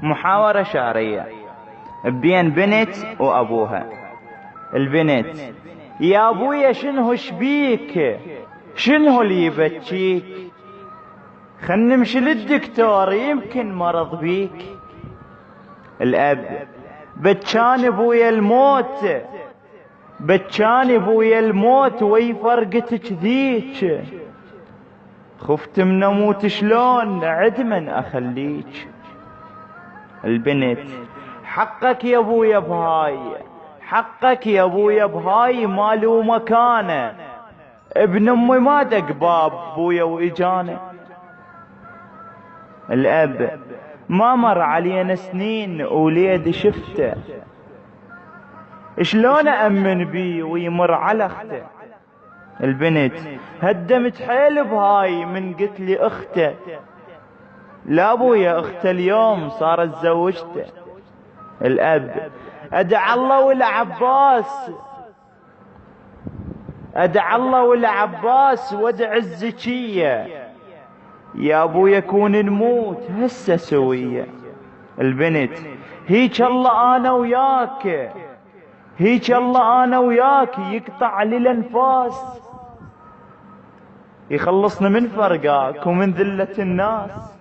محاورة شعرية بين بنت وأبوها. البنت: يا أبويا شنو شبيك؟ شنو اللي يبكيك؟ خل نمشي للدكتور يمكن مرض بيك. الأب: بكان أبويا الموت، بكان أبويا الموت وي فرقتك ذيك، خفت من أموت شلون عدما أخليك. البنت: حقك يا أبويا بهاي، حقك يا أبويا بهاي، ما له مكانه، ابن أمي ما دق باب أبويا وإجانه. الأب: ما مر علينا سنين وليد شفته، شلون أأمن بيه ويمر على أخته. البنت: هدمت حيل بهاي من قلت لي أخته، لا أبويا أخته اليوم صارت زوجته. الأب: أدعى الله والعباس، أدعى الله والعباس وادع الزكية، يا أبويا كون نموت هسه سوية. البنت: هيك الله أنا وياك، هيك الله أنا وياك، يقطع لي الأنفاس، يخلصنا من فرقاك ومن ذلة الناس.